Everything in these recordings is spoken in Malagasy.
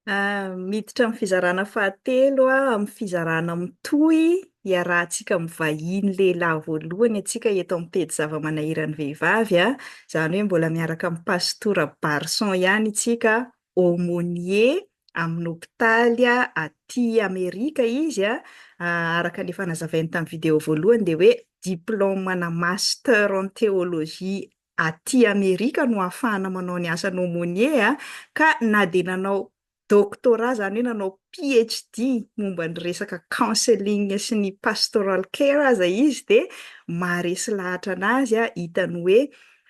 Miditra amin'ny fizarana fahatelo amin'ny fizarana mitohy iarahantsika mivahiny lehilahy voalohany antsika eto amin'ny pejy zava-manahirany vehivavy zany hoe mbola miaraka amin'ny pastora Barson ihany isika aumônier amin'ny hôpitaly aty Amerika izy araka ny efa nazavainy tamin'ny video voalohany dia hoe diplaomana master en théologie aty Amerika no ahafahana manao ny asan'ny aumônier ka na dia nanao doctorat zany hoe nanao PhD momba ny resaka counseling sy ny pastoral care aza izy dia maharesy lahatra anazy hitany hoe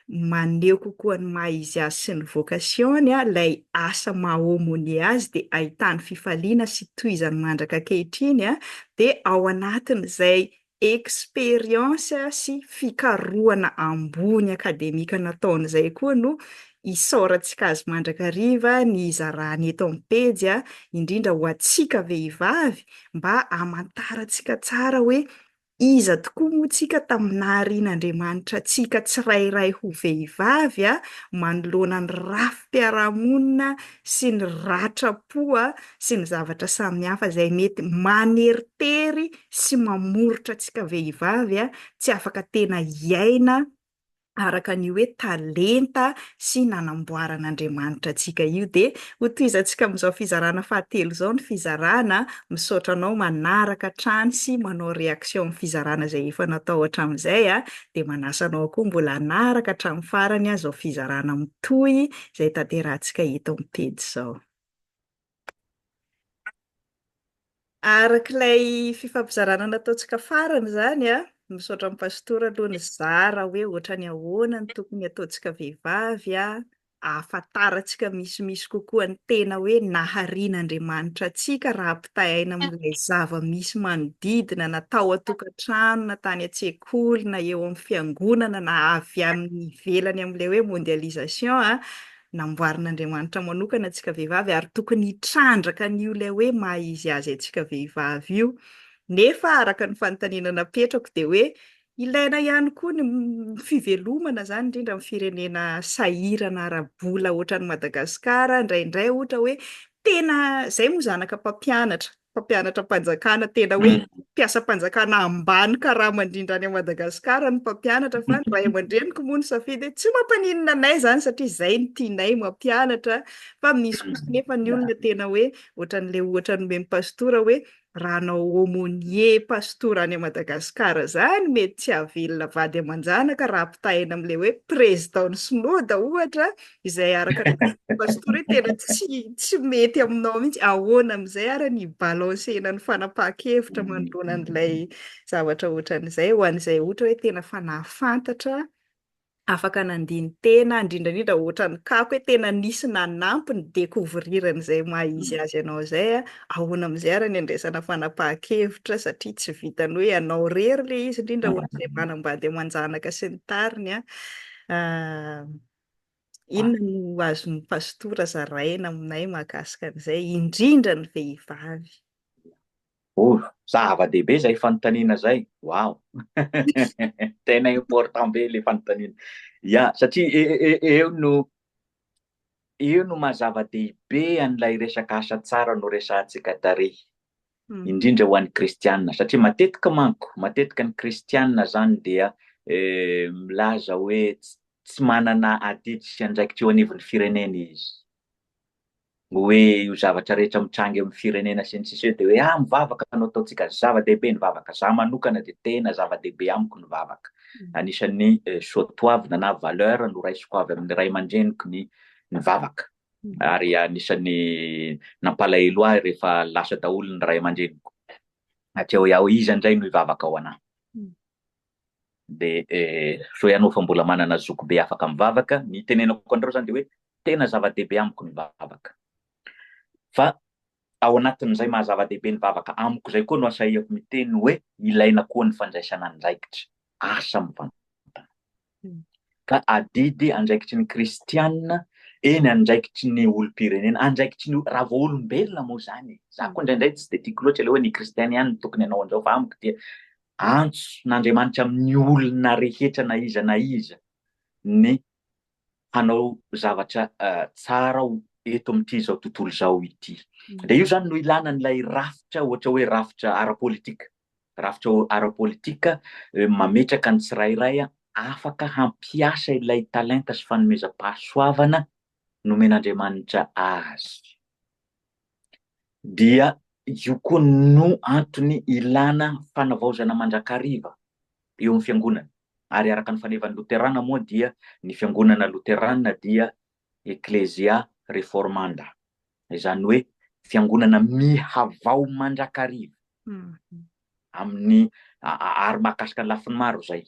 maneho kokoa ny maha izy azy sy ny vocation-ny ilay asa maha aumônier azy dia ahitany fifaliana sy tohizany mandraka ankehitriny dia ao anatin'izay expérience sy fikarohana ambony akademika nataon'izay koa no isaorantsika azy mandrakariva ny izarahany eto amin'ny pejy indrindra ho antsika vehivavy mba hamantarantsika tsara hoe iza tokoa moa tsika tamin'ny naharian'Andriamanitra tsika tsirairay ho vehivavy manoloana ny rafim-piarahamonina sy ny ratra-po sy ny zavatra samihafa izay mety maneritery sy mamorotra antsika vehivavy tsy afaka tena hiaina araka ny hoe talenta sy nanamboaran'Andriamanitra antsika io dia ho tohizantsika amin'izao fizarana fahatelo izao ny fizarana misaotra anao manaraka hatrany sy manao reaction amin'ny fizarana izay efa natao hatramin'izay dia manasa anao koa mbola hanaraka hatramin'ny farany izao fizarana mitohy izay tanterahantsika eto amin'ny pejy izao. Arak'ilay fifampizarana nataontsika farany zany misaotra amin'ny pastora aloha ny zara hoe ohatrany ahoana ny tokony ataontsika vehivavy ahafantarantsika misimisy kokoa ny tena hoe naharian'Andriamanitra antsika raha ampitahay aina amin'ilay zava-misy manodidina na tao an-tokantrano na tany an-tsekoly na eo amin'ny fiangonana na avy amin'ny ivelany amin'ilay hoe mondialisation namboarin'Andriamanitra manokana antsika vehivavy ary tokony hitrandraka an'io ilay hoe maha izy azy antsika vehivavy io nefa araka ny fanontaniana napetrako dia hoe ilaina ihany koa ny fivelomana zany indrindra amin'ny firenena sahirana ara-bola ohatran'ny Madagasikara indraindray ohatra hoe tena izay moa zanaka mpampianatra-panjakana tena hoe mpiasa-panjakana ambany karama indrindra any Madagasikara ny mpampianatra fa ny ray aman-dreniko moa ny safidy tsy mampaninona anay zany satria izay no tianay mampianatra fa misy kosa nefa ny olona tena hoe ohatran'ilay ohatra nomeny pastora hoe raha anao aumônier pastora any Madagasikara zany mety tsy hahavelona vady aman-janaka raha ampitahaina amin'ilay hoe président synode ohatra izay araka ny pastora hoe tena tsy mety aminao mihitsy ahoana amin'izay ary ny balansena ny fanapahan-kevitra manoloana an'ilay zavatra ohatran'izay ho an'izay ohatra hoe tena fa nahafantatra afaka nandiny tena indrindrandrindra ohatran'ny kako hoe tena nisy nanampy ny découvriran'izay maha izy azy ianao izay ahoana amin'izay ary ny andraisana fanapahan-kevitra satria tsy vitany hoe anao rery ilay izy indrindra ho an'izay manambady aman-janaka sy ny tariny inona no azon'ny pastora zaraina aminay mahakasika an'izay indrindra ny vehivavy. Zava-dehibe izay fanontaniana izay. Wow! Tena important be ilay fanontaniana. Satria eo no mahazava-dehibe an'ilay resaka asa tsara no resahantsika tarehy. Indrindra ho an'ny kristianina satria matetika ny kristianina zany dia milaza hoe tsy manana adidy sy andraikitra eo anivon'ny firenena izy. Hoe io zavatra rehetra mitrangy amin'ny firenena sy ny sisa dia hoe mivavaka anao ataontsika zava-dehibe ny vavaka. Zaho manokana dia tena zava-dehibe amiko ny vavaka. Anisan'ny soatoavina na valeur no raisiko avy amin'ny ray aman-dreniko ny vavaka. Ary anisan'ny nampalahelo ahy rehefa lasa daholo ny ray aman-dreniko. Satria hoe ao iza indray no hivavaka ao anahy. Dia so ianao fa mbola manana zoko be afaka mivavaka, ny tenenako andreo zany dia hoe tena zava-dehibe amiko ny vavaka. Fa ao anatin'izay mahazava-dehibe ny vavaka amiko izay koa no asahiko miteny hoe ilaina koa ny fandraisana andraikitra, asa mivantana. Ka adidy andraikitry ny kristianina, eny andraikitry ny olom-pirenena, andraikitry ny raha vao olombelona moa zany. Za koa indraindray tsy dia tiako loatra ilay hoe ny kristiana ihany no tokony hanao an'izao fa amiko dia antso n'Andriamanitra amin'ny olona rehetra na iza ny hanao zavatra tsara eto amin'ity zao tontolo zao ity. De io zany no ilana n'ilay rafitra, ohatra hoe rafitra ara-politika. Rafitra ara-politika mametraka ny tsirairay afaka hampiasa ilay talenta sy fanomezam-pahasoavana nomen'Andriamanitra azy. Dia io koa no antony ilana fanavaozana mandrakariva eo amin'ny fiangonana. Ary araka ny fanevan'ny Luterana moa dia ny fiangonana Luterana dia Ecclesia Reformanda. Izany hoe fiangonana mihavao mandrakariva amin'ny ary mahakasika ny lafiny maro zay.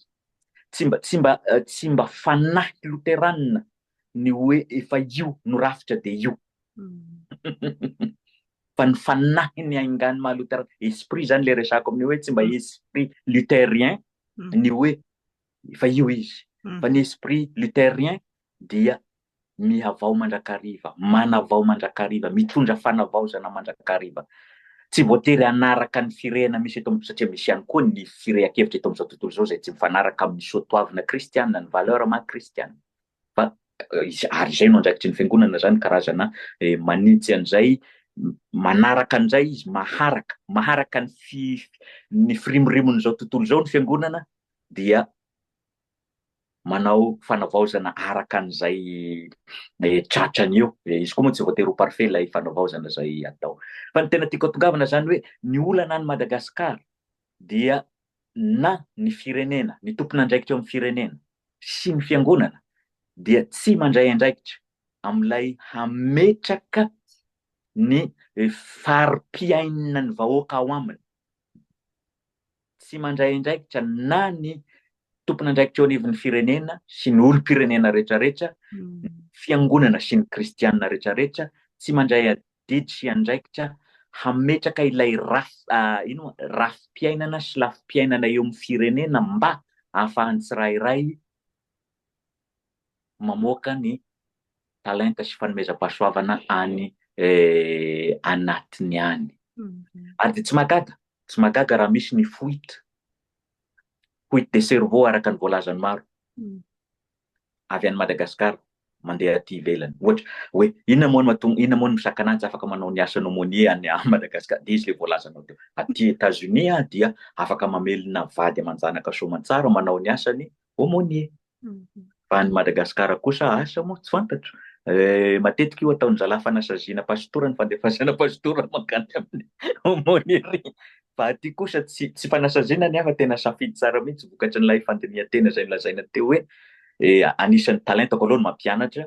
Tsy mba fanahy Luterana ny hoe efa io no rafitra de io. Fa ny fanahy ny aingany maha Luterana. Esprit zany le resako amin'ny hoe tsy mba esprit luthérien ny hoe efa io izy. Fa ny esprit luthérien dia mihavao mandrakariva, manavao mandrakariva, mitondra fanavaozana mandrakariva. Tsy voatery anaraka ny firena misy eto satria misy ihany koa ny firea-kevitra eto amin'izao tontolo zao zay tsy mifanaraka amin'ny soatoavina kristianina, ny valeur maha kristianina. Fa ary izay no andraikitry ny fiangonana zany karazana manitsy an'izay, manaraka an'izay izy, maharaka ny firimorimon'izao tontolo zao ny fiangonana dia manao fanavaozana araka an'izay tratrany io. Izy koa moa tsy voatery ho parfait ilay fanavaozana zay atao. Fa ny tena tiako hatongavana zany hoe ny olana any Madagasikara dia na ny firenena, ny tompon'andraikitra eo amin'ny firenena sy ny fiangonana dia tsy mandray andraikitra amin'ilay hametraka ny fari-piainana ny vahoaka ao aminy. Tsy mandray andraikitra na ny tompon'andraikitra eo anivon'ny firenena sy ny olom-pirenena rehetrarehetra, fiangonana sy ny kristianina rehetrarehetra, tsy mandray adidy sy andraikitra hametraka ilay rafi-piainana sy lafi-piainana eo amin'ny firenena mba ahafahan'ny tsirairay mamoaka ny talenta sy fanomezam-pahasoavana any anatiny any. Ary de tsy magaga raha misy ny fuite de cerveau araka ny voalazany maro avy any Madagasikara mandeha aty ivelany. Ohatra hoe inona moa misaka ananjy afaka manao ny asa aumônier any Madagasikara, de izy le voalazanao teo. Aty États-Unis dia afaka mamelona vady aman-janaka soamantsara manao ny asany aumônier. Fa any Madagasikara kosa asa moa tsy fantatro. Matetika io ataon'ny zalahy fanasaziana pastora, ny fandefasana pastora mankany amin'ny aumônierie. Fa aty kosa tsy fanasaziana nefa tena safidy tsara mihitsy vokatry n'ilay fandinihan-tena zay nilazaina teo hoe anisan'ny talentako aloha ny mampianatra,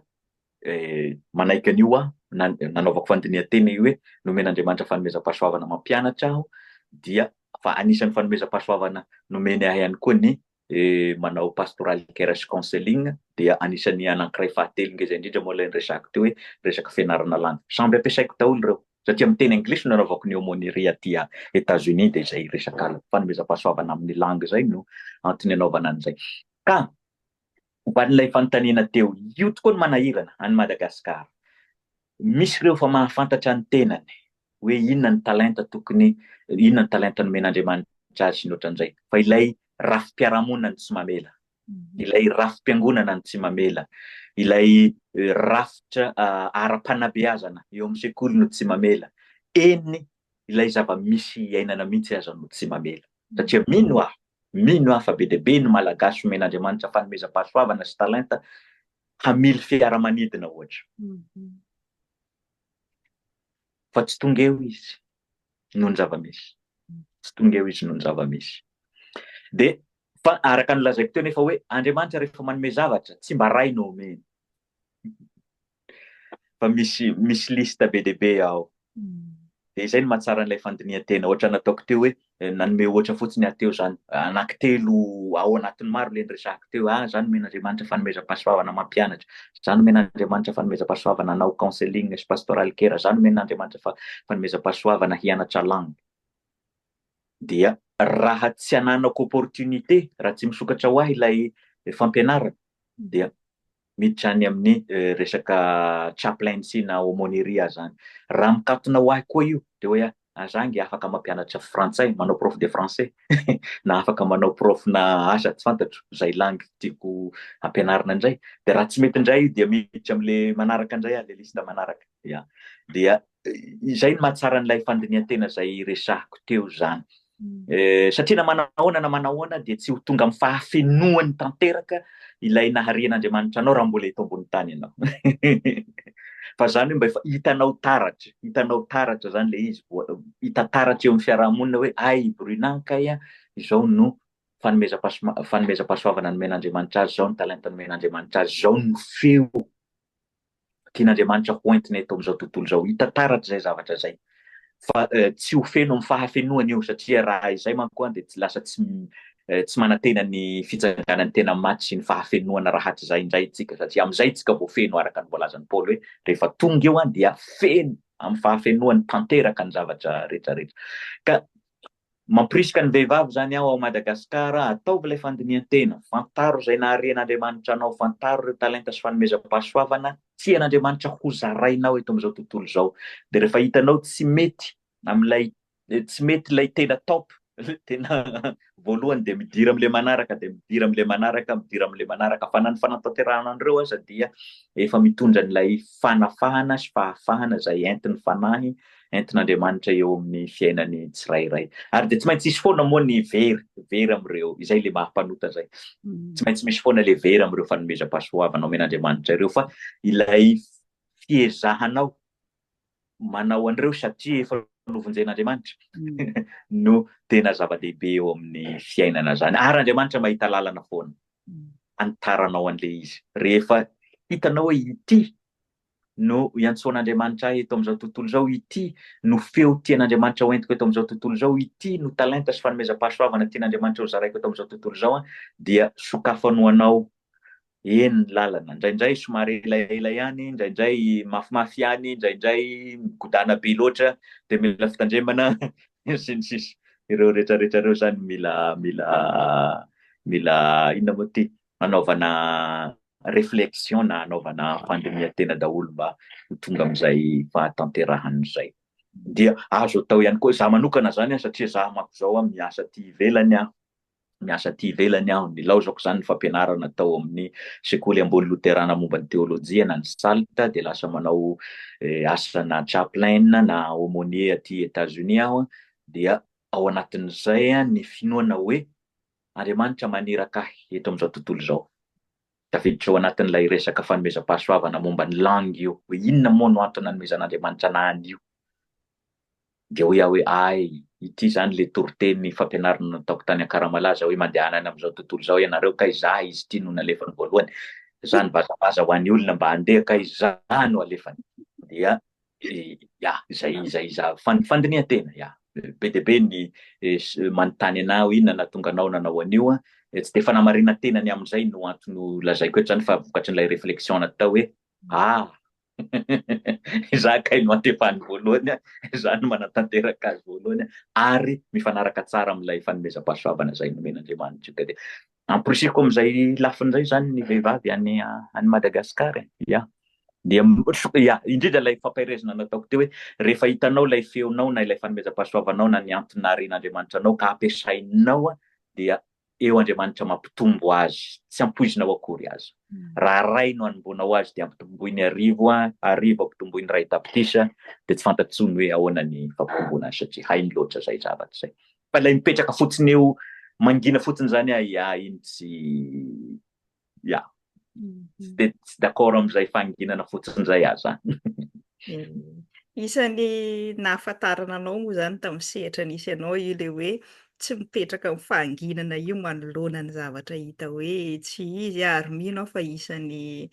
manaiky an'io nanaovako fandinihan-tena io hoe nomen'Andriamanitra fanomezam-pahasoavana mampianatra aho, dia fa anisan'ny fanomezam-pahasoavana nomeny ahy ihany koa ny manao pastoral care sy counseling, dia anisan'ny anankiray fahatelonga izay indrindra moa ilay resako teo hoe resaka fianarana langue. Samby ampiasaiko daholo ireo satria amin'ny teny anglisy no nanaovako ny aumônierie aty États-Unis, de izay resaka fanomezam-pahasoavana amin'ny langue zay no antony anaovana an'izay. Ka hoan'ilay fanontaniana teo, io tokoa no manahirana any Madagasikara. Misy ireo fa mahafantatra ny tenany hoe inona ny talenta inona ny talenta nomen'Andriamanitra azy sy ny ohatran'izay. Fa ilay rafi-piarahamonina ny tsy mamela, ilay rafi-piangonana ny tsy mamela, ilay rafitra ara-panabeazana eo amin'ny sekoly no tsy mamela, ilay zava-misy iainana mihitsy aza no tsy mamela. Satria mino aho fa be de be ny malagasy nomen'Andriamanitra fanomezam-pahasoavana sy talenta hamily fiaramanidina ohatra. Fa tsy tonga eo izy noho ny zava-misy. Tsy tonga eo izy noho ny zava-misy. De fa araka ny lazaiko teo nefa hoe Andriamanitra rehefa manome zavatra tsy mba ray no omeny. Fa misy lista be de be ao. De izay no mahatsara n'ilay fandinihan-tena. Ohatra nataoko teo hoe nanome ohatra fotsiny aho teo zany, anankitelo ao anatin'ny maro le niresahako teo. Zany nomen'Andriamanitra fanomezam-pahasoavana mampianatra, zany nomen'Andriamanitra fanomezam-pahasoavana hanao counseling sy pastoral care, zany nomen'Andriamanitra fanomezam-pahasoavana hianatra langue. Dia raha tsy ananako opportunité, raha tsy misokatra ho ahy ilay fampianarana, dia miditra any amin'ny resaka chaplaincy na aumônierie zany. Raha mikatona ho ahy koa io, de hoe Azangy afaka mampianatra frantsay, manao prof de français na afaka manao prof na asa tsy fantatro zay langue tiako ampianarina indray. De raha tsy mety indray dia miditra am'le manaraka indray le lista manaraka. Ya. Dia izay no mahatsara an'ilay fandinihan-tena zay resahako teo zany. Satria na manao ahoana dia tsy ho tonga amin'ny fahafenoany tanteraka ilay naharian'Andriamanitra anao raha mbola eto ambony tany ianao. Fa zany hoe mba efa hitanao taratra zany le izy, hita taratra eo amin'ny fiarahamonina hoe ay Brunankaya izao no fanomezam-pahasoavana nomen'Andriamanitra azy, zao ny talenta nomen'Andriamanitra azy, zao no feo tian'Andriamanitra hoentiny eto amin'izao tontolo zao. Hita taratra zay zavatra zay. Fa tsy ho feno amin'ny fahafenoany io, satria raha izay manko dia tsy lasa tsy manantena ny fitsanganany tena maty sy ny fahafenoana rahatry zay indray tsika, satria amin'izay tsika vao feno araka ny voalazan'ny Paoly hoe rehefa tonga eo dia feno amin'ny fahafenoany tanteraka ny zavatra rehetrarehetra. Ka mampirisika ny vehivavy zany aho ao Madagasikara, ataovy ilay fandinihan-tena, fantaro zay naharian'Andriamanitra anao, fantaro ireo talenta sy fanomezam-pahasoavana tian'Andriamanitra ho zarainao eto amin'izao tontolo zao. De rehefa hitanao tsy mety ilay tena top, tena voalohany de midira am'le manaraka, fa na ny fanatanterahana an'ireo aza dia efa mitondra n'ilay fanafahana sy fahafahana zay entiny fanahy entin'Andriamanitra eo amin'ny fiainany tsirairay. Ary de tsy maintsy misy foana moa ny very am'ireo, izay le mahampanota zay. Tsy maintsy misy foana le very am'ireo fanomezam-pahasoavana omen'Andriamanitra ireo, fa ilay fiezahanao manao an'ireo satria efa novonjen'Andriamanitra no tena zava-dehibe eo amin'ny fiainana zany. Ary Andriamanitra mahita lalana foana antaranao an'le izy. Rehefa hitanao hoe ity no iantsoan'Andriamanitra eto amin'izao tontolo zao, ity no feo tian'Andriamanitra hoentiko eto amin'izao tontolo zao, ity no talenta sy fanomezam-pahasoavana tian'Andriamanitra ho zaraiko eto amin'izao tontolo zao, dia sokafano anao eny ny lalana. Indraindray somary elaela ihany, indraindray mafimafy ihany, indraindray migodana be loatra, de mila fitandremana sy ny sisa. Ireo rehetrarehetra ireo zany mila inona moa ty, anaovana réflexion na anaovana fandinihan-tena daholo mba ho tonga amin'izay fahatanterahany. Dia azo atao ihany koa, za manokana zany, satria za manko zao miasa ty ivelany aho, nilaozako zany ny fampianarana atao amin'ny sekoly ambony loterana momba ny teolojia na ny salta, de lasa manao asana chaplain na aumônier aty États-Unis aho. Dia ao anatin'izay ny finoana hoe Andriamanitra maniraka ahy eto amin'izao tontolo zao. Tafiditra ao anatin'ilay resaka fanomezam-pahasoavana momba ny langue io, hoe inona moa no antony nanomezan'Andriamanitra anahy an'io. Dia hoe aho hoe ay, ity zany le toriteny fampianarana nataoko tany Akaramalaza hoe mandehanana amin'izao tontolo zao ianareo, ka izah izy ity no nalefany voalohany. Zany vazabaza ho an'ny olona mba handeha ka izah no alefany. Dia izay fandinihan-tena, be dia be ny manontany anao inona nahatonga anao nanao an'io, tsy de fanamarinan-tenany amin'izay no antony lazaiko eto zany, fa vokatry n'ilay réflexion natao hoe za kay no antefany voalohany, za no manatanteraka azy voalohany, ary mifanaraka tsara amin'ilay fanomezam-pahasoavana zay nomen'Andriamanitra. Ka dia ampirisiko amin'izay lafin'izay zany ny vehivavy any Madagasikara. Dia indrindra ilay fampaherezana nataoko teo hoe rehefa hitanao ilay feonao na ilay fanomezam-pahasoavanao na ny antony naharian'Andriamanitra anao ka ampiasainao, dia eo Andriamanitra mampitombo azy, tsy ampoizinao akory azy. Raha ray no anomboanao azy dia ampitomboiny arivo ampitomboiny ray tapitisa, dia tsy fantatsony hoe ahoana ny fampitomboana azy, satria hainy loatra zay zavatra zay. Fa ilay mipetraka fotsiny eo mangina fotsiny zany iny tsy tsy d'accord amin'izay fanginana fotsiny zay aza. Isan'ny nahafantarana anao moa zany tamin'ny sehatra nisy anao io le hoe tsy mipetraka amin'ny fahanginana io manoloana ny zavatra hita hoe tsy izy ary mino aho fa isan'ny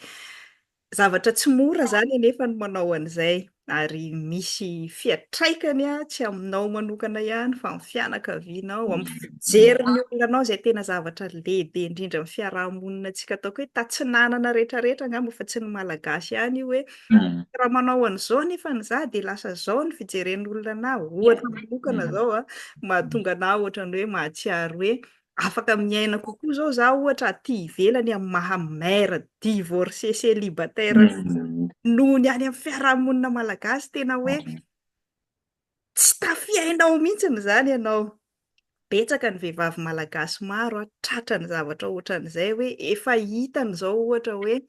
zavatra tsy mora zany anefa ny manao an'izay, ary misy fiatraikany tsy aminao manokana ihany fa amin'ny fianakavianao, amin'ny fijerin'ny olonanao, zay tena zavatra lehibe indrindra amin'ny fiarahamonina antsika ataoko hoe tatsinanana rehetrarehetra angamba fa tsy ny malagasy ihany io hoe raha manao an'izao nefa ny za dia lasa zao ny fijeren'ny olonanahy, ohatra manokana zao mahatonga anahy ohatran'ny hoe mahatsiaro hoe afaka miaina kokoa zao za ohatra aty ivelany amin'ny mahamera divorcé célibataire noho ny any amin'ny fiarahamonina malagasy, tena hoe tsy tafia hainao mihitsy zany ianao. Betsaka ny vehivavy malagasy maro tratra ny zavatra ohatran'izay hoe efa hitany zao ohatra hoe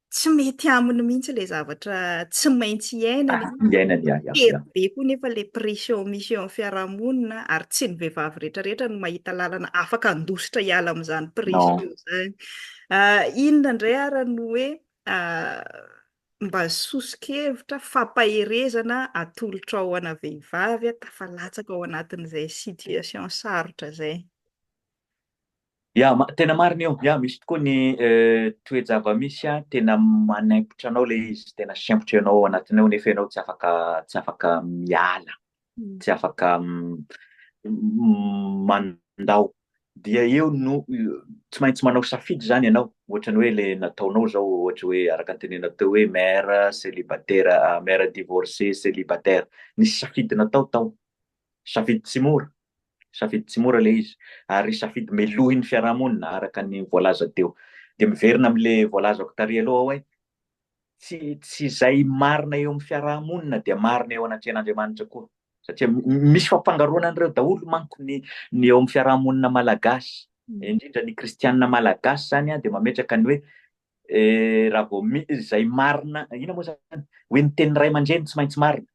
tsy mety aminy mihitsy le zavatra tsy maintsy iainany. Iainany, Tery be koa nefa le pression misy eo amin'ny fiarahamonina ary tsy ny vehivavy rehetrarehetra no mahita lalana afaka handositra hiala amin'izany pression zany. Inona indray ary no hoe mba sosokevitra fampaherezana atolotra ao ana vehivavy tafalatsaka ao anatin'izay situation sarotra zay. Tena marina eo. Misy tokoa ny toe-java-misy tena manaimpotra anao le izy, tena sempotra ianao ao anatiny ao nefa ianao tsy afaka miala, tsy afaka mandao. Dia eo no tsy maintsy manao safidy zany ianao, ohatrany hoe le nataonao zao, ohatra hoe araka ny tenenao teo hoe mère célibataire, mère divorcée célibataire. Nisy safidy natao tao, safidy tsy mora. Safidy tsy mora le izy, ary safidy melohin'ny fiarahamonina araka ny voalaza teo. Dia miverina am'le voalazako tary aloha hoe tsy izay marina eo amin'ny fiarahamonina dia marina eo anatrehan'Andriamanitra koa. Satria misy fampangaroana an'ireo daholo manko ny eo amin'ny fiarahamonina malagasy, indrindra ny kristianina malagasy zany dia mametraka ny hoe raha vao izay marina, ina moa zany hoe ny tenin'ny ray aman-dreny tsy maintsy marina.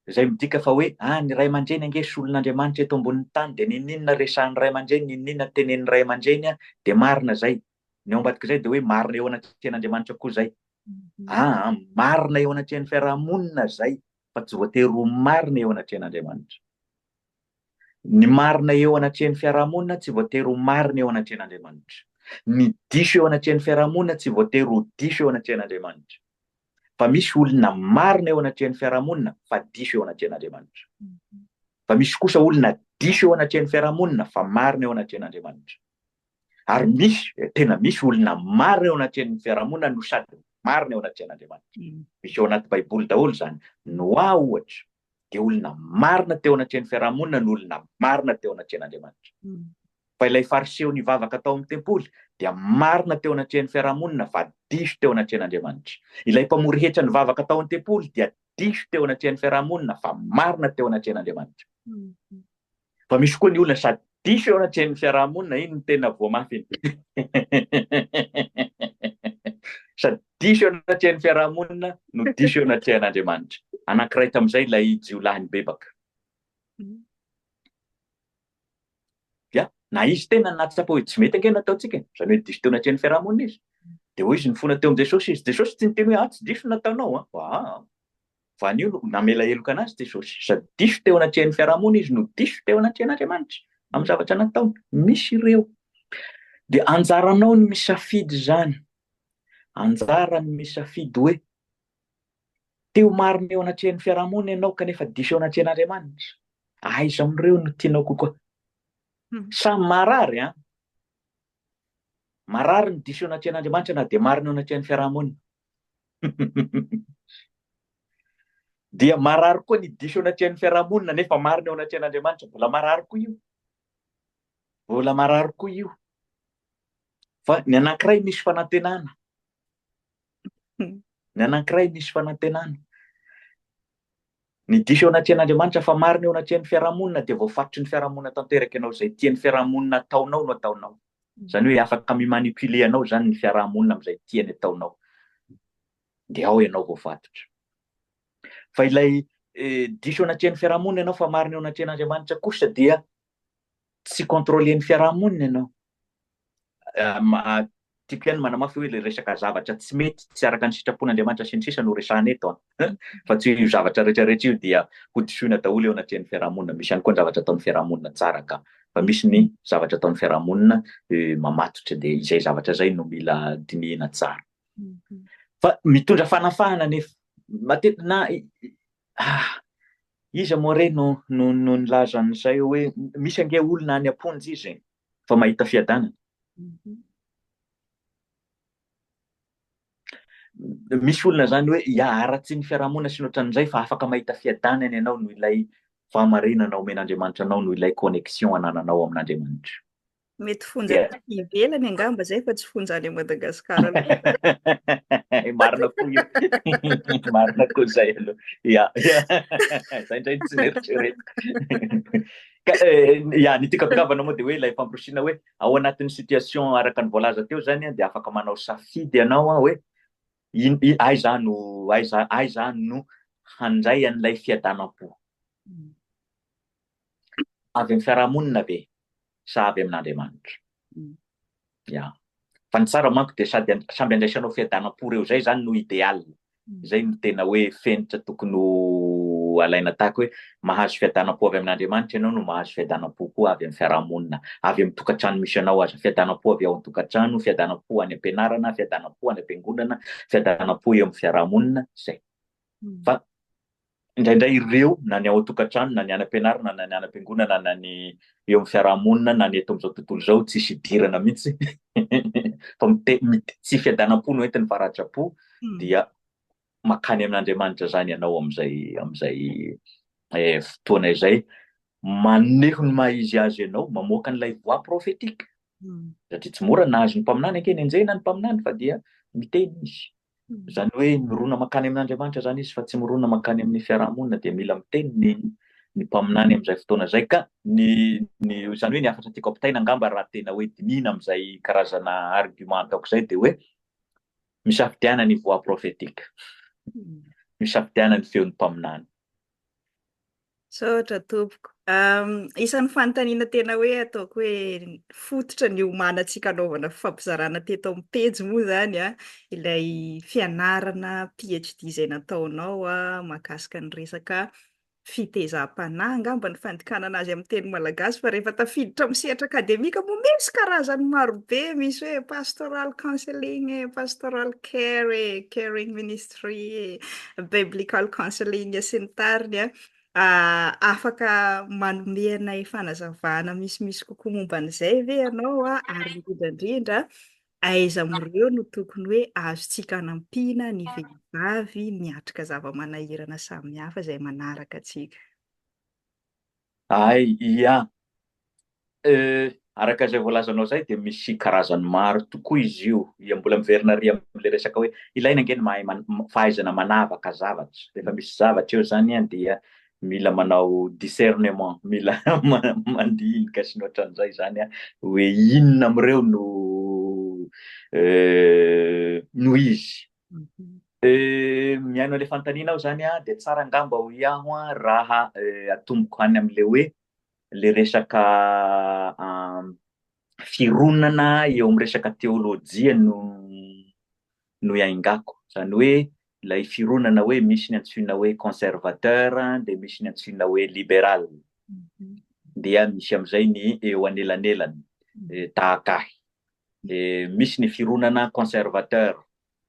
Izay midika fa hoe ny ray aman-dreny ange solon'Andriamanitra eto ambonin'ny tany dia ninona resahan'ny ray aman-dreny, ninona tenen'ny ray aman-dreny dia marina zay. Ny ao ambadika izay dia hoe marina eo anatrehan'Andriamanitra koa zay. Marina eo anatrehan'ny fiarahamonina zay, fa tsy voatery ho marina eo anatrehan'Andriamanitra. Ny marina eo anatrehan'ny fiarahamonina tsy voatery ho marina eo anatrehan'Andriamanitra. Ny diso eo anatrehan'ny fiarahamonina tsy voatery ho diso eo anatrehan'Andriamanitra. Fa misy olona marina eo anatrehan'ny fiarahamonina fa diso eo anatrehan'Andriamanitra. Fa misy kosa olona diso eo anatrehan'ny fiarahamonina fa marina eo anatrehan'Andriamanitra. Ary tena misy olona marina eo anatrehan'ny fiarahamonina no sady marina eo anatrehan'Andriamanitra. Misy ao anaty baiboly daholo zany. Noa ohatra dia olona marina teo anatrehan'ny fiarahamonina no olona marina teo anatrehan'Andriamanitra. Fa ilay fariseo nivavaka tao amin'ny tempoly dia marina teo anatrehan'ny fiarahamonina fa diso teo anatrehan'Andriamanitra. Ilay mpamory hetra nivavaka tao amin'ny tempoly dia diso teo anatrehan'ny fiarahamonina fa marina teo anatrehan'Andriamanitra. Fa misy koa ny olona sady diso eo anatrehan'ny fiarahamonina, iny no tena voamafy. Sady diso eo anatrehan'ny fiarahamonina no diso eo anatrehan'Andriamanitra. Anankiray tamin'izay ilay jiolahy bebaka. Na izy tena nahatsapa hoe tsy mety ange nataontsika, izany hoe diso teo anatrehan'ny fiarahamonina izy. Dia hoy izy nifona teo amin'Jesosy izy. Jesosy tsy niteny hoe tsy diso nataonao. Fa anio namela heloka anazy Jesosy. Sady diso teo anatrehan'ny fiarahamonina izy no diso teo anatrehan'Andriamanitra amin'ny zavatra nataony. Misy ireo. Dia anjaranao ny misafidy zany. Anjara ny misafidy hoe teo marina eo anatrehan'ny fiarahamonina ianao kanefa diso eo anatrehan'Andriamanitra. Aiza amin'ireo no tianao kokoa? Samy marary marary ny diso eo anatrehan'Andriamanitra na dia marina eo anatrehan'ny fiarahamonina. Dia marary koa ny diso eo anatrehan'ny fiarahamonina nefa marina eo anatrehan'Andriamanitra. Mbola marary koa io. Mbola marary koa io. Fa ny anankiray misy fanantenana. Ny anankiray misy fanantenana. Ny diso eo anatrehan'Andriamanitra fa marina eo anatrehan'ny fiarahamonina dia voafatotry ny fiarahamonina tanteraka ianao izay tian'ny fiarahamonina ataonao no ataonao. Izany hoe afaka mimanipule anao zany ny fiarahamonina amin'izay tiany ataonao. Dia ao ianao voafatotra. Fa ilay diso eo anatrehan'ny fiarahamonina ianao fa marina eo anatrehan'Andriamanitra kosa dia tsy kontrolen'ny fiarahamonina ianao. Tiako manamafy hoe le resaka zavatra tsy mety, tsy araka ny sitrapon'Andriamanitra sy ny sisa no resahana eto. Fa tsy io zavatra rehetrarehetra io dia hodisoina daholo eo anatrehan'ny fiarahamonina. Misy ihany koa ny zavatra ataon'ny fiarahamonina tsara ka. Fa misy ny zavatra ataon'ny fiarahamonina mamatotra dia izay zavatra izay no mila dinihina tsara. Fa mitondra fanafahana nefa matetina iza moa re no nilaza an'izay hoe misy ange olona any am-ponjy izy fa mahita fiadanana. Misy olona zany hoe aratsy ny fiarahamonina sy ny ohatran'izay fa afaka mahita fiadanana ianao no ilay fahamarinana omen'Andriamanitra anao, no ilay connexion anananao amin'Andriamanitra. Mety fonja Dia ivelany angamba zay fa tsy fonja any Madagasikara loatra. marina koa io. Marina koa zay aloha. Ya, ya. Zay indray tsy nieritreretiko. Ya, ny tiako hatongavana moa dia hoe ilay fampirisiana hoe ao anatin'ny situation araka ny voalaza teo zany dia afaka manao safidy ianao hoe aiza no handray an'ilay fiadanam-po. Avy amin'ny fiarahamonina ve sa avy amin'Andriamanitra? Ya. Fa ny tsara manko dia samby andraisanao fiadanam-po reo, zay zany no idéal. Zay no tena hoe fenitra tokony ho alaina tahaka hoe mahazo fiadanam-po avy amin'Andriamanitra ianao no mahazo fiadanam-po koa avy amin'ny fiarahamonina, avy amin'ny tokantrano misy anao aza. Fiadanam-po avy ao amin'ny tokantrano, fiadanam-po any am-pianarana, fiadanam-po any am-piangonana, fiadanam-po eo amin'ny fiarahamonina, zay. Fa indraindray ireo na ny ao an-tokantrano, na ny any am-pianarana, na ny any am-piangonana, na ny eo amin'ny fiarahamonina, na ny eto amin'izao tontolo izao tsisy idirana mihitsy. Fa tsy fiadanam-po no entiny faratra-po, dia makany amin'Andriamanitra zany ianao am'izay fotoana izay, maneho ny maha izy azy ianao, mamoaka an'ilay voix prophétique. Satria tsy mora nahazo ny mpaminany ankeny enjehina ny mpaminany fa dia miteny izy. Zany hoe mirona makany amin'Andriamanitra zany izy fa tsy mirona makany amin'ny fiarahamonina, dia mila miteny ny mpaminany amin'izay fotoana izay. Ka zany hoe ny afatra tiako ampitaina angamba raha tena hoe dinihina amin'izay karazana argument ataoko izay dia hoe misafidiana ny voix prophétique, misafidiana ny feon'ny mpaminany. Saotra tompoko. Isan'ny fanontaniana tena hoe ataoko hoe fototra ny omanantsika anaovana fampizarana teto amin'ny pejy moa zany ilay fianarana PhD izay nataonao mahakasika ny resaka fitezam-panahy angamba ny fandekanana azy amin'ny teny malagasy, fa rehefa tafiditra amin'ny sehatra akademika moa misy karazany marobe, misy hoe pastoral counseling, pastoral care, caring ministry, biblical counseling sy ny tariny afaka manome anay fanazavana misimisy kokoa momba an'izay ve ianao ary indrindrandrindra aiza amin'ireo no tokony hoe azontsika hanampiana ny vehivavy miatrika zava-manahirana samihafa izay manaraka antsika? Ya. Araka izay voalazanao zay dia misy karazany maro tokoa izy io. Mbola miverina ary amin'ilay resaka hoe ilaina ange ny fahaizana manavaka zavatra. Rehefa misy zavatra eo zany dia mila manao discernement, mila mandinika sy ny ohatran'izay zany hoe inona amin'ireo no izy. Miaino ilay fanontaniana aho zany dia tsara angamba ho iaho raha atomboko any amin'ilay hoe le resaka fironana eo amin'ny resaka teolojia no iaingako. Zany hoe ilay fironana hoe misy ny antsoina hoe conservateur dia misy ny antsoina hoe libéral. Dia misy amin'izay ny eo anelanelany tahaka ahy. Misy ny fironana conservateur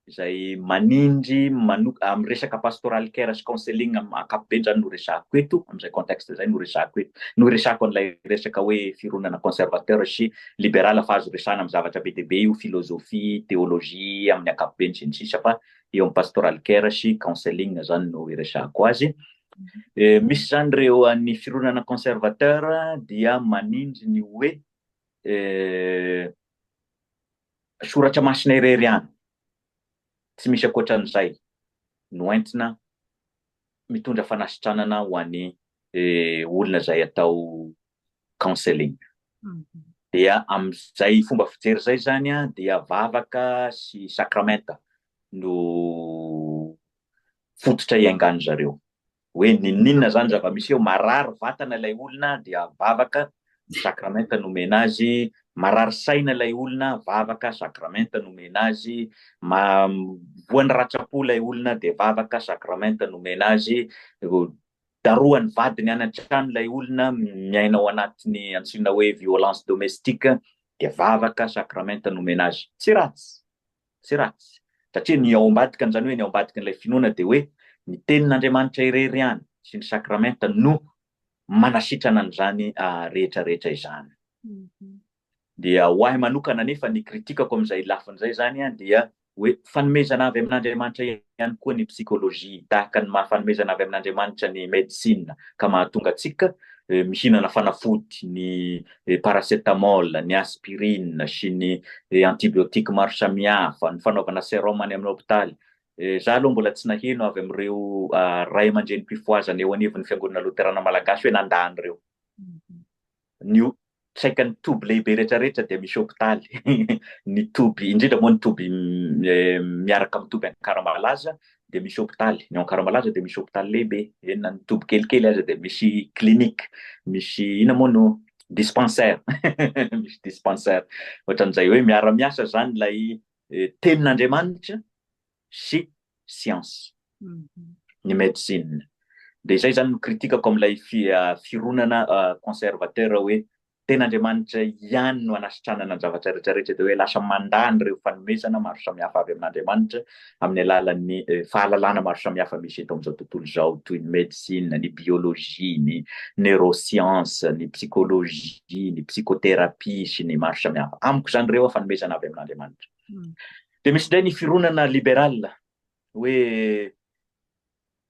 izay manindry amin'ny resaka pastoral care sy counseling ankapobeny zany no resahako eto, amin'izay contexte zay no resahako eto. No resahako an'ilay resaka hoe fironana conservateur sy libéral fa azo resahana amin'ny zavatra be dia be io, filozofia, teolojia amin'ny ankapobeny sy ny sisa, fa eo amin'ny pastoral care sy counseling zany no resahako azy. Misy zany ireo ny fironana conservateur dia manindry ny hoe soratra masina irery ihany, tsy misy ankoatran'izay, no entina mitondra fanasitranana ho an'ny olona izay atao counseling. Dia amin'izay fomba fijery izay zany dia vavaka sy sakramenta no fototra iaingan'ny zareo. Hoe ninona zany zava-misy eo, marary vatana ilay olona dia vavaka, sakramenta nomena azy, marary saina ilay olona, vavaka, sakramenta nomena azy, voany ratsa-po ilay olona dia vavaka, sakramenta nomena azy, daroany vadiny any an-trano ilay olona miaina ao anatiny antsoina hoe violence domestique dia vavaka, sakramenta nomena azy. Tsy ratsy, tsy ratsy. Satria ny ao ambadika zany hoe ny ao ambadika n'ilay finoana dia hoe ny tenin'Andriamanitra irery ihany sy ny sakramenta no manasitrana an'izany rehetrarehetra izany. Dia ho ahy manokana nefa ny kritikako amin'izay lafin'izay zany dia hoe fanomezana avy amin'Andriamanitra ihany koa ny psikoloζia, tahaka ny fanomezana avy amin'Andriamanitra ny medicine, ka mahatonga antsika mihinana fanafody, ny paracetamol, ny aspirine sy ny antibiotika maro samihafa, ny fanaovana sérum any amin'ny hôpitaly. Za aloha mbola tsy naheno avy amin'ireo ray aman-drenym-pifoazana eo anivon'ny fiangonana loterana malagasy hoe nandany reo. Ny tsaika ny toby lehibe rehetrarehetra dia misy hôpitaly. Ny toby, indrindra moa ny toby miaraka amin'ny toby Ankaramalanja dia misy hôpitaly. Ny Ankaramalanja dia misy hôpitaly lehibe. Enina ny toby kelikely aza dia misy clinique, misy ina moa no dispensaire. Misy dispensaire. Ohatran'izay hoe miara-miasa zany ilay tenin'Andriamanitra sy science, ny médecine. Dia izay zany no kritikako amin'ilay fironana conservateur hoe ten'Andriamanitra ihany no anasitranana ny zavatra rehetrarehetra, dia hoe lasa mandany ireo fanomezana maro samihafa avy amin'Andriamanitra amin'ny alalan'ny fahalalana maro samihafa misy eto amin'izao tontolo izao, toy ny médecine, ny biologie, ny neuroscience, ny psychologie, ny psychothérapie sy ny maro samihafa. Amiko zany ireo fanomezana avy amin'Andriamanitra. Dia misy indray ny fironana libéral hoe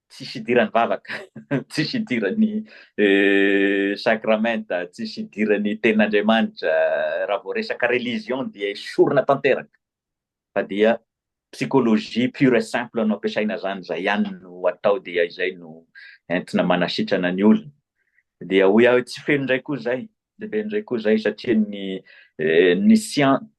tsisy idiran'ny vavaka, tsisy idiran'ny sakramenta, tsisy idiran'ny ten'Andriamanitra. Raha vao resaka religion dia esorina tanteraka. Fa dia psychologie pure et simple no ampiasaina zany, zay ihany no atao dia izay no entina manasitrana ny olona. Dia hoe tsy feno indray koa zay, tsy feno indray koa zay satria ny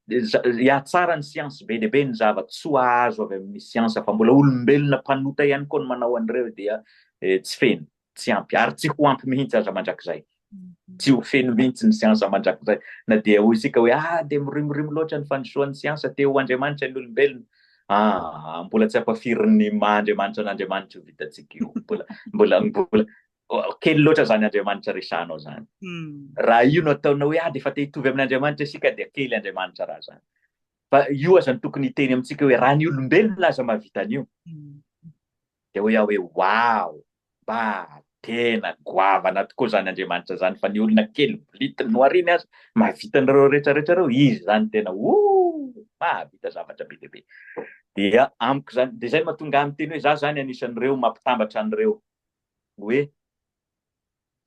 tsara ny siansy be dia be ny zava-tsoa azo avy amin'ny siansa, fa mbola olombelona mpanota ihany koa no manao an'ireo dia tsy feno, tsy ampy, ary tsy ho ampy mihitsy aza mandrakizay. Tsy ho feno mihitsy ny siansa mandrakizay. Na dia hoy isika hoe dia mirimorimo loatra ny fandrosoan'ny siansa teo Andriamanitra ny olombelona. Mbola tsy ampafirin'ny maha-Andriamanitra n'Andriamanitra vitantsika io. Mbola kely loatra zany Andriamanitra resanao zany. Raha io no ataonao hoe dia efa te hitovy amin'Andriamanitra isika dia kely Andriamanitra raha zany. Fa io aza ny tokony hiteny amintsika hoe raha ny olombelona aza mahavita an'io dia hoe wow, tena goavana tokoa zany Andriamanitra zany, fa ny olona kely blitiny nohariny azy mahavita an'ireo rehetrarehetra ireo, izy zany tena mahavita zavatra be dia be. Dia amiko zany, dia zay mahatonga amin'ny teny hoe za zany anisan'ireo mampitambatra an'ireo hoe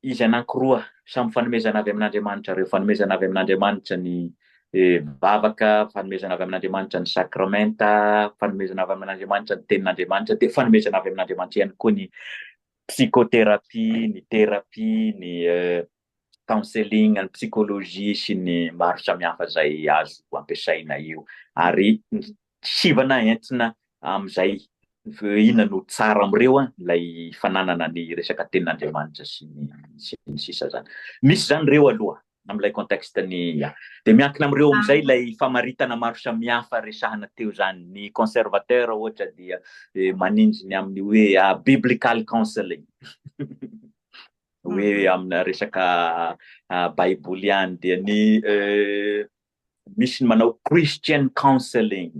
izy anankiroa samy fanomezana avy amin'Andriamanitra reo, fanomezana avy amin'Andriamanitra ny vavaka, fanomezana avy amin'Andriamanitra ny sakramenta, fanomezana avy amin'Andriamanitra ny tenin'Andriamanitra, dia fanomezana avy amin'Andriamanitra ihany koa ny psychothérapie, ny thérapie, ny counseling, ny psychologie sy ny maro samihafa zay azo ampiasaina io. Ary sivana entina amin'izay inona no tsara amin'ireo ilay fananana ny resaka tenin'Andriamanitra sy ny sisa zany. Misy zany ireo aloha amin'ilay contexte-ny dia miankina amin'ireo amin'izay ilay famaritana maro samihafa resahana teo zany. Ny conservateur ohatra dia maninjiny amin'ny hoe biblical counseling. Hoe amina resaka baiboly ihany. Dia ny misy ny manao Christian counseling,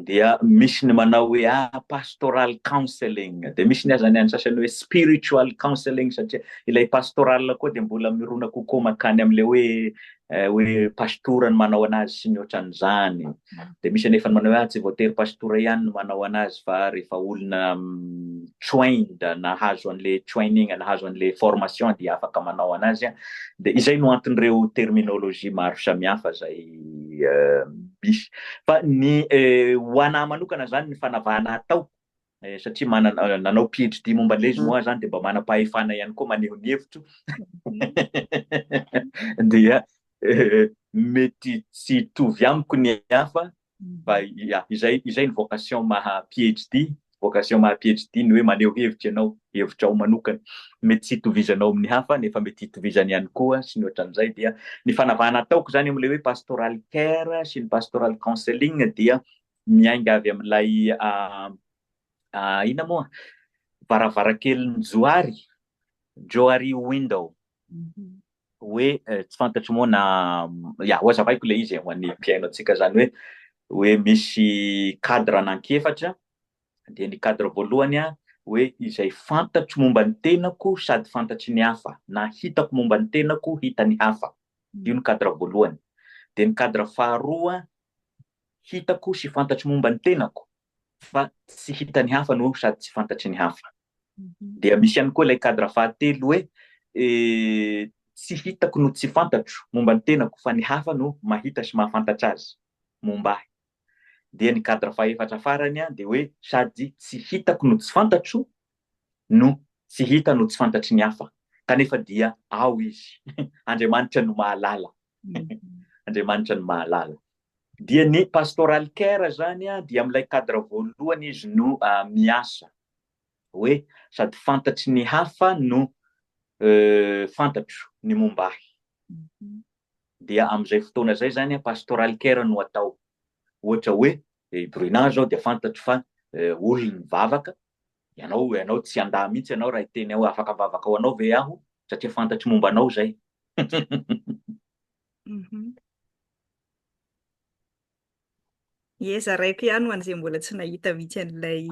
dia misy ny manao hoe pastoral counseling, dia misy ny azany any sasany hoe spiritual counseling, satria ilay pastoral koa dia mbola mirona kokoa makany amin'ilay hoe pastora ny manao anazy sy ny ohatran'izany. Dia misy anefa ny manao tsy voatery pastora ihany no manao anazy, fa rehefa olona trained, nahazo an'ilay training, nahazo an'ilay formation dia afaka manao anazy. Dia izay no anton'ireo terminologie maro samihafa zay misy. Fa ny ho anahy manokana zany ny fanavahana atao, satria nanao PhD momba an'ilay izy moa zany, dia mba manam-pahefana ihany koa maneho ny hevitro. Dia mety tsy hitovy amiko ny hafa, fa izay ny vocation maha PhD. Vocation maha PhD ny hoe maneho hevitra ianao, hevitra ao manokana. Mety tsy hitovizanao amin'ny hafa, nefa mety hitovizany ihany koa sy ny ohatran'izay. Dia ny fanavahana ataoko zany amin'ilay hoe pastoral care sy ny pastoral counseling dia miainga avy amin'ilay ina moa varavarankelin'ny Johari window. Hoe tsy fantatro moa na hoazavaiko ilay izy ho an'ny mpiaino antsika zany hoe misy cadre anankefatra. Dia ny cadre voalohany hoe izay fantatro momba ny tenako sady fantatry ny hafa, na hitako momba ny tenako hita ny hafa. Io ny cadre voalohany. Dia ny cadre faharoa, hitako sy fantatro momba ny tenako fa tsy hita ny hafa no sady tsy fantatry ny hafa. Dia misy ihany koa ilay cadre fahatelo hoe tsy hitako no tsy fantatro momba ny tenako fa ny hafa no mahita sy mahafantatra azy momba ahy. Dia ny cadre fahaefatra farany dia hoe sady tsy hitako no tsy fantatro no tsy hita no tsy fantatry ny hafa, kanefa dia ao izy. Andriamanitra no mahalala. Andriamanitra no mahalala. Dia ny pastoral care zany dia amin'ilay cadre voalohany izy no miasa hoe sady fantatry ny hafa no fantatro ny momba ahy. Dia amin'izay fotoana zay zany pastoral care no atao. Ohatra hoe Bruna zao dia fantatro fa olona mivavaka, ianao tsy andà mihitsy ianao raha iteny ao afaka vavaka ho anao ve aho satria fantatry momba anao zay. Eza raiko ihany ho an'izay mbola tsy nahita mihitsy an'ilay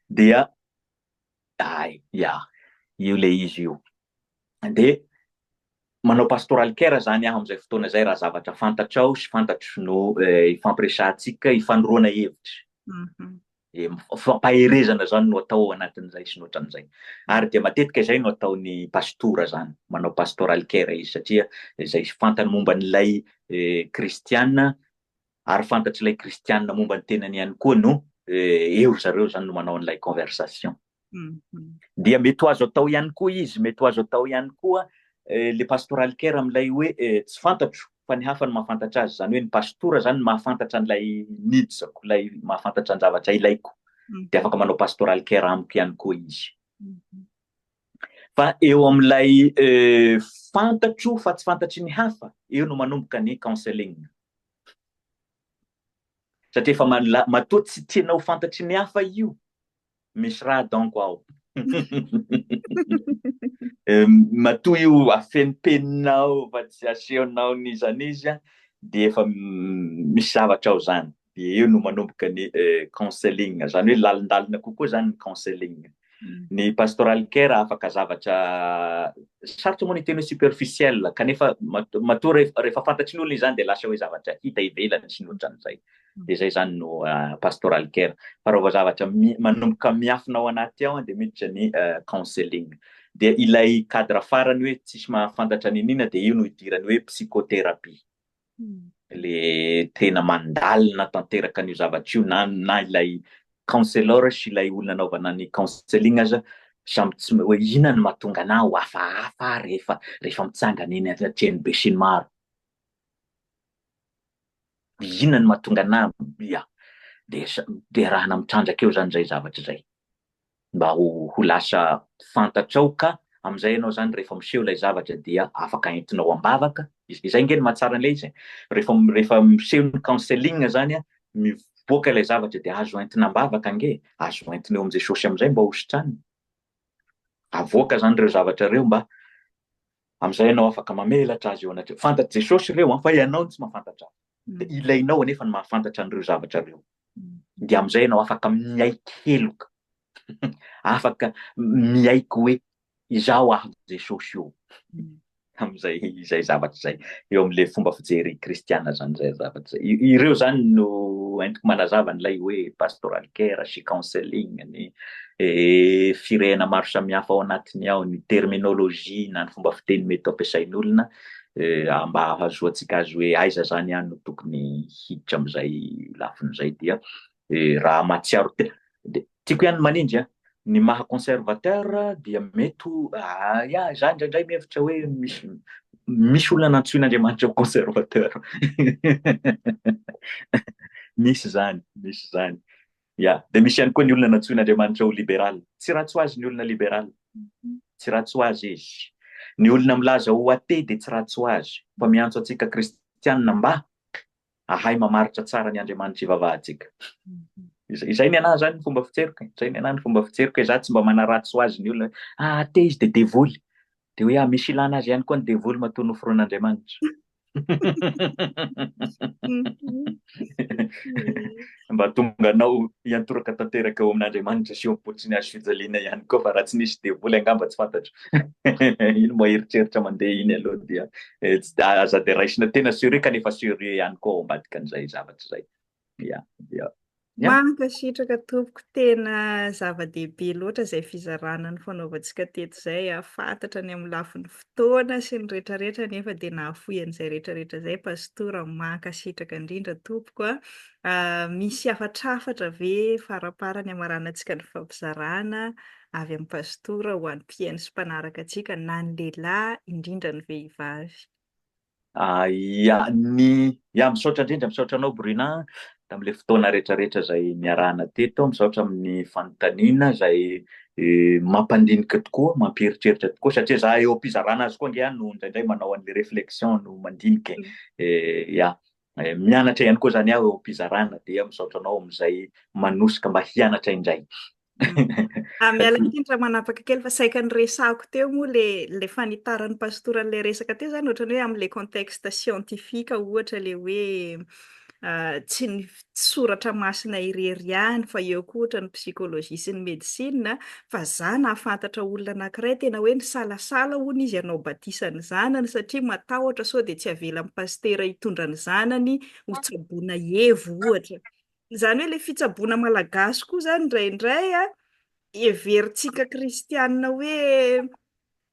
dia io le izy io. Dia manao pastoral care zany aho amin'izay fotoana zay raha zavatra fantatrao sy fantatro no ifampiresahantsika, ifandoroana hevitra. Fampaherezana zany no atao anatin'izay sy nohatran'izay. Ary dia matetika izay no ataon'ny pastora zany, manao pastoral care izy satria izay fantany momba n'ilay kristiana ary fantatry ilay kristiana momba ny tenany ihany koa no eo zareo zany no manao an'ilay conversation. Dia mety azo atao ihany koa izy, mety azo atao ihany koa le pastoral care amin'ilay hoe tsy fantatro fa ny hafa no mahafantatra azy, zany hoe ny pastora zany mahafantatra an'ilay nidsako, ilay mahafantatra ny zavatra ilaiko, dia afaka manao pastoral care amiko ihany koa izy. Fa eo amin'ilay fantatro fa tsy fantatry ny hafa, eo no manomboka ny counseling. Satria efa matoa tsy tianao fantatry ny hafa io, misy raha donko ao. Matoa io afenipeninao fa tsy asehonao nizan'izy dia efa misy zavatra ao zany. Dia eo no manomboka ny counseling, zany hoe lalindalina kokoa zany ny counseling. Ny pastoral care afaka zavatra sarotra moa ny teny hoe superficiel, kanefa matoa rehefa fantatry ny olona izany dia lasa hoe zavatra hita ivelany sy ny ohatran'izay. Dia zay zany no pastoral care. Fa raha zavatra manomboka miafina ao anaty ao dia miditra ny counseling. Dia ilay cadre farany hoe tsisy mahafantatra ninina dia io no idirany hoe psychothérapie. Le tena mandalina tanteraka an'io zavatra io na ilay counselor sy ilay olona anaovana ny counseling aza samy tsy hoe inona no mahatonga anao hafahafa rehefa mitsangana eny atreny be sy ny maro. Inona no mahatonga anao? Dia rahana mitrandraka eo zany zay zavatra zay mba ho lasa fantatrao, ka amin'izay ianao zany rehefa miseho ilay zavatra dia afaka entinao ambavaka. Izay nge ny mahatsara an'ilay izy. Rehefa miseho ny counseling zany mivoaka ilay zavatra dia azo entina ambavaka nge, azo entina eo amin'izay sosy amin'izay mba hositrany. Avoaka zany ireo zavatra ireo mba amin'izay ianao afaka mamelatra azy eo anatreo. Fantatry Jesosy ireo fa ianao tsy mahafantatra. Dia ilainao anefa ny mahafantatra an'ireo zavatra ireo. Dia amin'izay ianao afaka miaiky heloka. Afaka miaiky hoe izaho aho Jesosy io. Amin'izay zavatra zay. Eo amin'ilay fomba fijery kristiana zany zay zavatra zay. Ireo zany no entiko manazava n'ilay hoe pastoral care sy counseling, ny firena maro samihafa ao anatiny ao, ny terminologie na ny fomba fiteny mety ampiasain'olona mba ahazoantsika azy hoe aiza zany ihany no tokony hiditra amin'izay lafin'izay. Dia raha mahatsiaro tiako ihany manindry ny maha conservateur dia mety zany indraindray mihevitra hoe misy olona nantsoin'Andriamanitra ho conservateur. Misy zany. Dia misy ihany koa ny olona nantsoin'Andriamanitra ho libéral. Tsy ratsy ho azy ny olona libéral, tsy ratsy ho azy izy. Ny olona milaza ho athée dia tsy ratsy ho azy, fa miantso antsika kristianina mba ahay mamaritra tsara ny Andriamanitra ivavahantsika. Izay ny anahy zany ny fomba fitseriko. Za tsy mba manaratsy ho azy ny olona athée izy dia devoly. Dia hoe misy ilana azy ihany koa ny devoly matoa noforon'Andriamanitra. Mba tonga anao hiantoraka tanteraka eo amin'Andriamanitra sy eo am-potry ny azo fijaliana ihany koa, fa raha tsy nisy devoly angamba tsy fantatro. Ino moa eritreritra mandeha iny aloha dia aza dia raisina tena sérieux kanefa sérieux ihany koa ao ambadika an'izay zavatra zay. Mankasitraka tompoko, tena zava-dehibe loatra izay fizarana ny fanaovantsika teto izay. Fantatra ny amin'ny lafin'ny fotoana sy ny rehetrarehetra nefa dia nahafoy an'izay rehetrarehetra izay. Pastora, mankasitraka indrindra tompoko. Misy afatrafatra ve faraparany amaranantsika ny fampizarana avy amin'ny pastora ho an'ny mpiaino sy mpanaraka antsika na ny lehilahy indrindra ny vehivavy? Misaotra indrindra, misaotra anao Bruna tam'le fotoana rehetrarehetra zay miarahana teto, misaotra amin'ny fanontaniana zay mampandinika tokoa, mampieritreritra tokoa satria za eo am-pizarana azy koa ngia no indraindray manao an'le réflexion no mandinika. Mianatra ihany koa zany aho eo am-pizarana dia misaotra anao am'izay manosika mba hianatra indray. Miala indrindra manapaka kely fa saika ny resako teo moa le fanitaran'ny pastora le resaka teo zany ohatrany hoe am'le contexte scientifique ohatra le hoe tsy ny soratra masina irery ihany fa eo koa ohatra ny psychologie sy ny médecine, fa za nahafantatra olona anankiray tena hoe nisalasala hono izy hanao batisany zanany satria matahotra sao de tsy avela amin'ny pastera hitondra ny zanany ho tsaboina hevo ohatra. Zany hoe le fitsaboana malagasy koa zany indraindray heverintsika kristianina hoe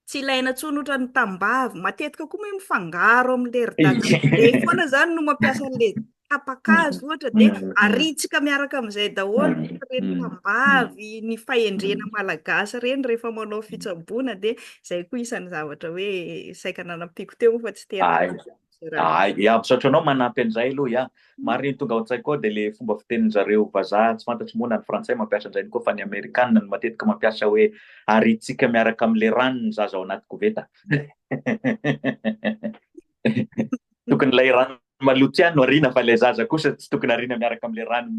tsy ilaina intsony ohatra ny tambavy, matetika koa moa mifangaro amin'le ry-dadanbe foana zany no mampiasa an'le tapa-kazo ohatra de aritsika miaraka amin'izay daholo reny tambavy, ny fahendrena malagasy reny rehefa manao fitsaboana de zay koa isan'ny zavatra hoe saika nanampiako teo fa tsy tena. Misaotra anao manampy an'izay aloha mariny tonga ao an-tsaiko ao de le fomba fitenin-jareo vazaha tsy fantatro moa na ny frantsay mampiasa an'izay koa fa ny amerikanina no matetika mampiasa hoe aritsika miaraka am'le rano ny zaza ao anaty koveta. Tokony ilay rano maloto ihany no arina fa le zaza kosa tsy tokony arina miaraka am'le rano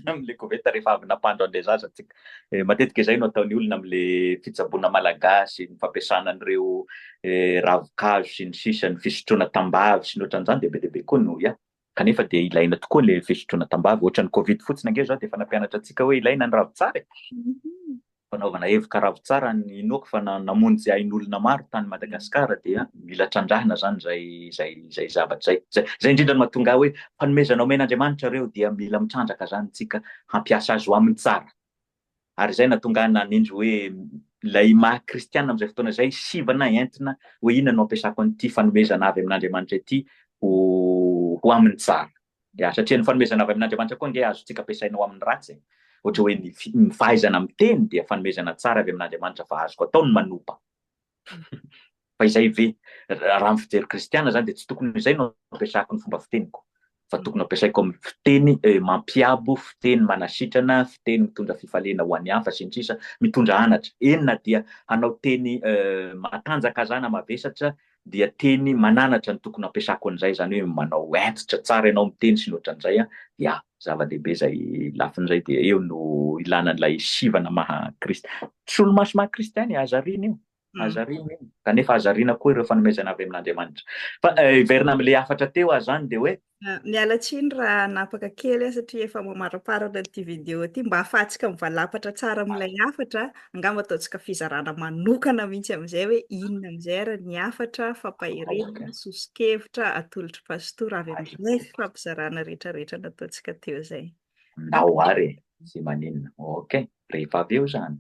am'le koveta rehefa avy napandro an'le zaza tsika. Matetika izay no ataon'ny olona am'le fitsaboana malagasy, ny fampiasana an'ireo ravin-kazo sy ny sisa, ny fisotroana tambavy sy ny ohatran'izany de be dia be koa no kanefa dia ilaina tokoa le fisotroana tambavy. Ohatran'ny Covid fotsiny ange zao dia efa nampianatra antsika hoe ilaina ny ravitsara. Fanaovana hevoka ravitsara ny inoako fa namonjy ain'olona maro tany Madagasikara dia mila trandrahina zany zay zavatra zay. Zay indrindra no mahatonga hoe fanomezana omen'Andriamanitra reo dia mila mitrandraka zany tsika hampiasa azy ho amin'ny tsara. Ary zay nahatonga nanindro hoe ilay maha-kristianina amin'izay fotoana izay sivana entina hoe inona no ampiasako an'ity fanomezana avy amin'Andriamanitra ity ho amin'ny tsara. Satria ny fanomezana avy amin'Andriamanitra koa nge azontsika ampiasaina ho amin'ny ratsy. Ohatra hoe ny fahaizana miteny dia fanomezana tsara avy amin'Andriamanitra fa azoko atao ny manompa. Fa izay ve raha amin'ny fijery kristiana zany dia tsy tokony izay no ampiasako ny fomba fiteniko. Fa tokony ampiasaiko amin'ny fiteny mampiabo, fiteny manasitrana, fiteny mitondra fifaliana ho an'ny hafa sy ny sisa, mitondra anatra. Enina dia hanao teny matanjaka zana mavesatra dia teny mananatra ny tokony ampiasako an'izay, zany hoe manao entitra tsara ianao miteny sy ny ohatran'izay zava-dehibe zay lafin'izay dia eo no ilana an'ilay sivana maha-kristy. Solomaso maha-kristiany azariana io. Azariana io. Kanefa azariana koa ireo fanomezana avy amin'Andriamanitra. Fa hiverina amin'ilay hafatra teo zany dia hoe miala tsiny raha napaka kely satria efa mamaraparana ity video ity mba ahafahantsika mivalapatra tsara amin'ilay hafatra, angamba ataontsika fizarana manokana mihitsy amin'izay hoe inona amin'izay ary ny hafatra fampahirenana, sosikevitra atolotra pastora avy amin'ilay fampizarana rehetrarehetra nataontsika teo izay. Ndao ary sy maninona. Ok, rehefa avy eo zany.